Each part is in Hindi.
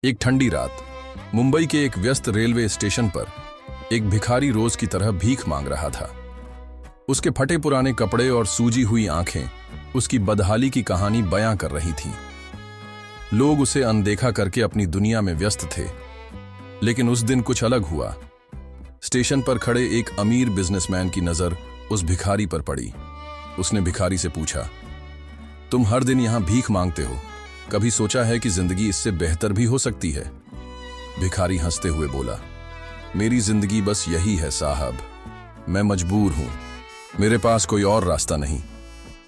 एक ठंडी रात मुंबई के एक व्यस्त रेलवे स्टेशन पर एक भिखारी रोज की तरह भीख मांग रहा था। उसके फटे पुराने कपड़े और सूजी हुई आंखें उसकी बदहाली की कहानी बयां कर रही थीं। लोग उसे अनदेखा करके अपनी दुनिया में व्यस्त थे, लेकिन उस दिन कुछ अलग हुआ। स्टेशन पर खड़े एक अमीर बिजनेसमैन की नजर उस भिखारी पर पड़ी। उसने भिखारी से पूछा, तुम हर दिन यहां भीख मांगते हो, कभी सोचा है कि जिंदगी इससे बेहतर भी हो सकती है? भिखारी हंसते हुए बोला, मेरी जिंदगी बस यही है साहब, मैं मजबूर हूं, मेरे पास कोई और रास्ता नहीं।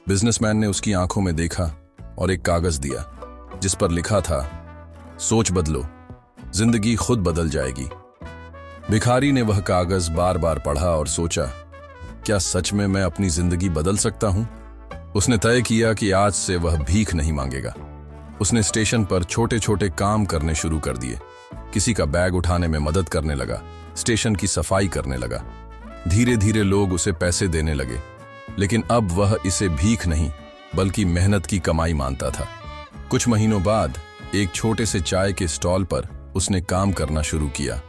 बिजनेसमैन ने उसकी आंखों में देखा और एक कागज दिया जिस पर लिखा था, सोच बदलो, जिंदगी खुद बदल जाएगी। भिखारी ने वह कागज बार बार पढ़ा और सोचा, क्या सच में मैं अपनी जिंदगी बदल सकता हूं? उसने तय किया कि आज से वह भीख नहीं मांगेगा। उसने स्टेशन पर छोटे छोटे काम करने शुरू कर दिए। किसी का बैग उठाने में मदद करने लगा, स्टेशन की सफाई करने लगा। धीरे धीरे लोग उसे पैसे देने लगे, लेकिन अब वह इसे भीख नहीं बल्कि मेहनत की कमाई मानता था। कुछ महीनों बाद एक छोटे से चाय के स्टॉल पर उसने काम करना शुरू किया।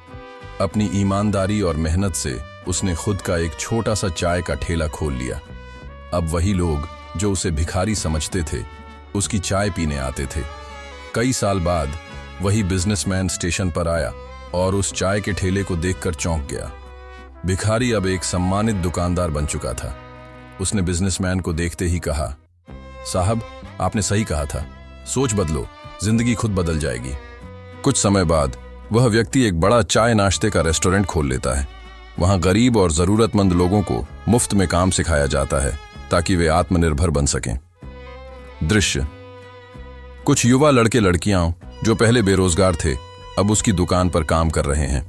अपनी ईमानदारी और मेहनत से उसने खुद का एक छोटा सा चाय का ठेला खोल लिया। अब वही लोग जो उसे भिखारी समझते थे उसकी चाय पीने आते थे। कई साल बाद वही बिजनेसमैन स्टेशन पर आया और उस चाय के ठेले को देखकर चौंक गया। भिखारी अब एक सम्मानित दुकानदार बन चुका था। उसने बिजनेसमैन को देखते ही कहा, साहब, आपने सही कहा था, सोच बदलो, जिंदगी खुद बदल जाएगी। कुछ समय बाद वह व्यक्ति एक बड़ा चाय नाश्ते का रेस्टोरेंट खोल लेता है। वहां गरीब और जरूरतमंद लोगों को मुफ्त में काम सिखाया जाता है ताकि वे आत्मनिर्भर बन सकें। दृश्य, कुछ युवा लड़के लड़कियां जो पहले बेरोजगार थे अब उसकी दुकान पर काम कर रहे हैं।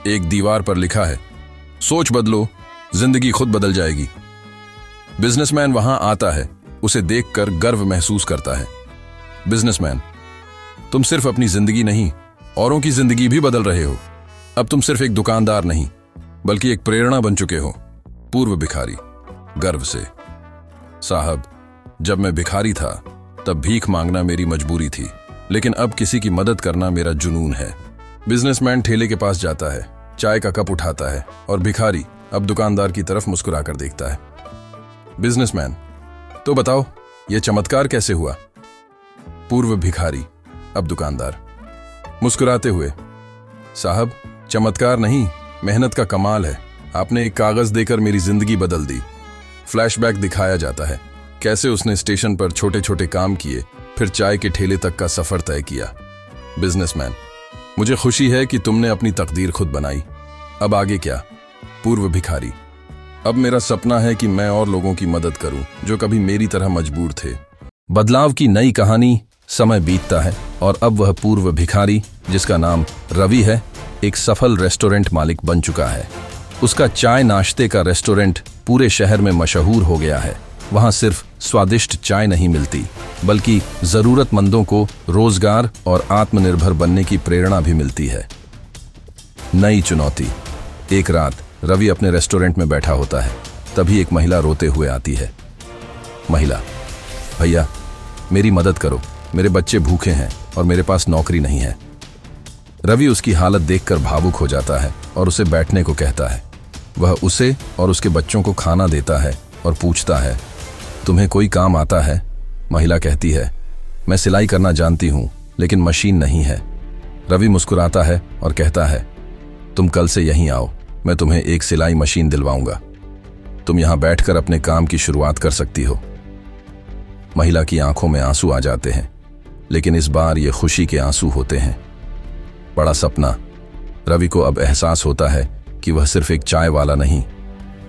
एक दीवार पर लिखा है, सोच बदलो, जिंदगी खुद बदल जाएगी। बिजनेसमैन वहां आता है, उसे देखकर गर्व महसूस करता है। बिजनेसमैन, तुम सिर्फ अपनी जिंदगी नहीं, औरों की जिंदगी भी बदल रहे हो। अब तुम सिर्फ एक दुकानदार नहीं बल्कि एक प्रेरणा बन चुके हो। पूर्व भिखारी गर्व से, साहब, जब मैं भिखारी था तब भीख मांगना मेरी मजबूरी थी, लेकिन अब किसी की मदद करना मेरा जुनून है। बिजनेसमैन ठेले के पास जाता है, चाय का कप उठाता है और भिखारी अब दुकानदार की तरफ मुस्कुराकर देखता है। बिजनेसमैन, तो बताओ यह चमत्कार कैसे हुआ? पूर्व भिखारी अब दुकानदार मुस्कुराते हुए, साहब, चमत्कार नहीं, मेहनत का कमाल है। आपने एक कागज देकर मेरी जिंदगी बदल दी। फ्लैशबैक दिखाया जाता है कैसे उसने स्टेशन पर छोटे छोटे काम किए, फिर चाय के ठेले तक का सफर तय किया। बिजनेसमैन, मुझे खुशी है कि तुमने अपनी तकदीर खुद बनाई। अब आगे क्या? पूर्व भिखारी, अब मेरा सपना है कि मैं और लोगों की मदद करूं जो कभी मेरी तरह मजबूर थे। बदलाव की नई कहानी। समय बीतता है और अब वह पूर्व भिखारी, जिसका नाम रवि है, एक सफल रेस्टोरेंट मालिक बन चुका है। उसका चाय नाश्ते का रेस्टोरेंट पूरे शहर में मशहूर हो गया है। वहां सिर्फ स्वादिष्ट चाय नहीं मिलती बल्कि जरूरतमंदों को रोजगार और आत्मनिर्भर बनने की प्रेरणा भी मिलती है। नई चुनौती। एक रात रवि अपने रेस्टोरेंट में बैठा होता है, तभी एक महिला रोते हुए आती है। महिला, भैया, मेरी मदद करो, मेरे बच्चे भूखे हैं और मेरे पास नौकरी नहीं है। रवि उसकी हालत देखकर भावुक हो जाता है और उसे बैठने को कहता है। वह उसे और उसके बच्चों को खाना देता है और पूछता है, तुम्हें कोई काम आता है? महिला कहती है, मैं सिलाई करना जानती हूं लेकिन मशीन नहीं है। रवि मुस्कुराता है और कहता है, तुम कल से यहीं आओ, मैं तुम्हें एक सिलाई मशीन दिलवाऊंगा। तुम यहां बैठकर अपने काम की शुरुआत कर सकती हो। महिला की आंखों में आंसू आ जाते हैं, लेकिन इस बार ये खुशी के आंसू होते हैं। बड़ा सपना। रवि को अब एहसास होता है कि वह सिर्फ एक चाय वाला नहीं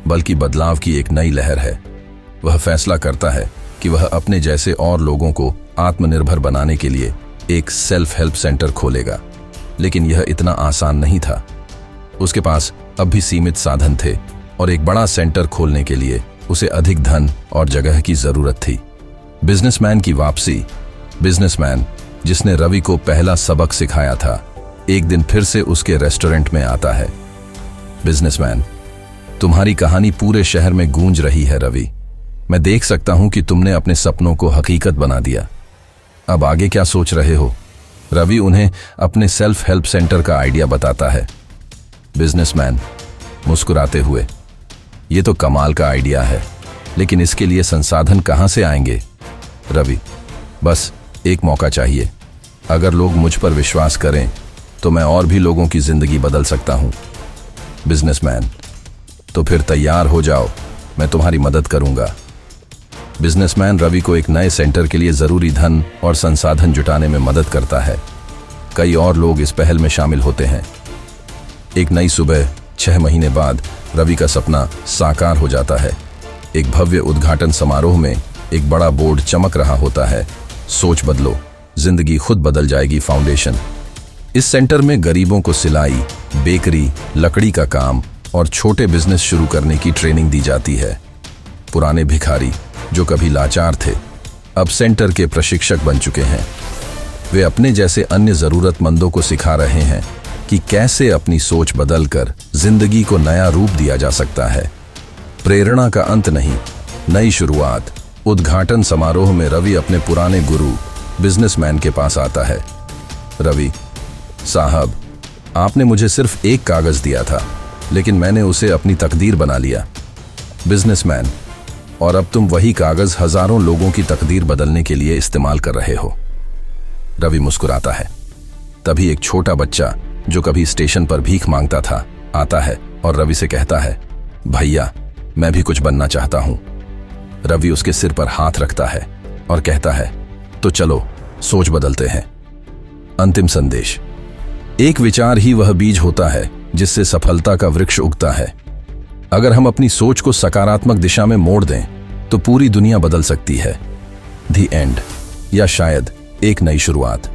बल्कि बदलाव की एक नई लहर है। वह फैसला करता है कि वह अपने जैसे और लोगों को आत्मनिर्भर बनाने के लिए एक सेल्फ हेल्प सेंटर खोलेगा। लेकिन यह इतना आसान नहीं था। उसके पास अब भी सीमित साधन थे और एक बड़ा सेंटर खोलने के लिए उसे अधिक धन और जगह की जरूरत थी। बिजनेसमैन की वापसी। बिजनेसमैन, जिसने रवि को पहला सबक सिखाया था, एक दिन फिर से उसके रेस्टोरेंट में आता है। बिजनेसमैन, तुम्हारी कहानी पूरे शहर में गूंज रही है रवि। मैं देख सकता हूं कि तुमने अपने सपनों को हकीकत बना दिया। अब आगे क्या सोच रहे हो? रवि उन्हें अपने सेल्फ हेल्प सेंटर का आइडिया बताता है। बिजनेसमैन मुस्कुराते हुए, ये तो कमाल का आइडिया है, लेकिन इसके लिए संसाधन कहां से आएंगे? रवि, बस एक मौका चाहिए। अगर लोग मुझ पर विश्वास करें तो मैं और भी लोगों की जिंदगी बदल सकता हूं। बिजनेसमैन, तो फिर तैयार हो जाओ, मैं तुम्हारी मदद करूंगा। बिजनेसमैन रवि को एक नए सेंटर के लिए जरूरी धन और संसाधन जुटाने में मदद करता है। कई और लोग इस पहल में शामिल होते हैं। एक नई सुबह 6 महीने बाद रवि का सपना साकार हो जाता है। एक भव्य उद्घाटन समारोह में एक बड़ा बोर्ड चमक रहा होता है, सोच बदलो, जिंदगी खुद बदल जाएगी फाउंडेशन। इस सेंटर में गरीबों को सिलाई, बेकरी, लकड़ी का काम और छोटे बिजनेस शुरू करने की ट्रेनिंग दी जाती है। पुराने भिखारी जो कभी लाचार थे, अब सेंटर के प्रशिक्षक बन चुके हैं। वे अपने जैसे अन्य जरूरतमंदों को सिखा रहे हैं कि कैसे अपनी सोच बदलकर जिंदगी को नया रूप दिया जा सकता है। प्रेरणा का अंत नहीं, नई शुरुआत। उद्घाटन समारोह में रवि अपने पुराने गुरु बिजनेसमैन के पास आता है। रवि साहब, आपने मुझे सिर्फ एक कागज दिया था, लेकिन मैंने उसे अपनी तकदीर बना लिया। बिजनेसमैन, और अब तुम वही कागज हजारों लोगों की तकदीर बदलने के लिए इस्तेमाल कर रहे हो। रवि मुस्कुराता है। तभी एक छोटा बच्चा जो कभी स्टेशन पर भीख मांगता था आता है और रवि से कहता है, भैया, मैं भी कुछ बनना चाहता हूं। रवि उसके सिर पर हाथ रखता है और कहता है, तो चलो सोच बदलते हैं। अंतिम संदेश, एक विचार ही वह बीज होता है जिससे सफलता का वृक्ष उगता है। अगर हम अपनी सोच को सकारात्मक दिशा में मोड़ दें तो पूरी दुनिया बदल सकती है। द एंड, या शायद एक नई शुरुआत।